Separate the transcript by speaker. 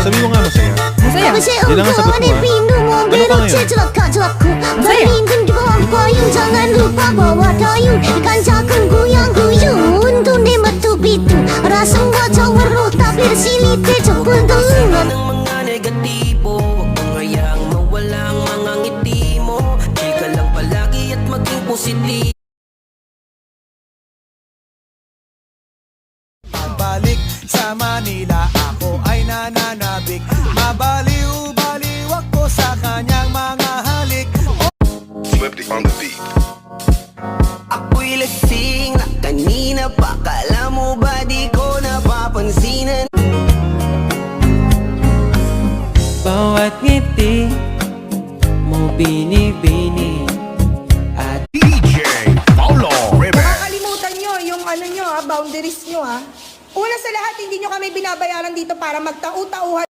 Speaker 1: Sabi mo nga masaya.
Speaker 2: Masaya.
Speaker 1: Yun lang ang sagot mo, ha? Ano ka ngayon?
Speaker 2: Masaya.
Speaker 3: Ng mga negatibo, huwag mong hayaang mawala ang mga ngiti mo. Chika lang palagi at maging positibo.
Speaker 4: Balik sa Manila, ako ay nananabik. Mabaliw-baliw ako sa kanyang mga halik.
Speaker 5: Swifty on the beat.
Speaker 3: Ako'y lasing na kanina pa. Kala mo ba di ko napapansinan?
Speaker 6: Bawat ngiti mo binibini at
Speaker 5: DJ Paulo Rivera.
Speaker 7: Kakalimutan nyo yung ano nyo boundaries nyo Una sa lahat, hindi nyo kami binabayaran dito para magtau-tauhan.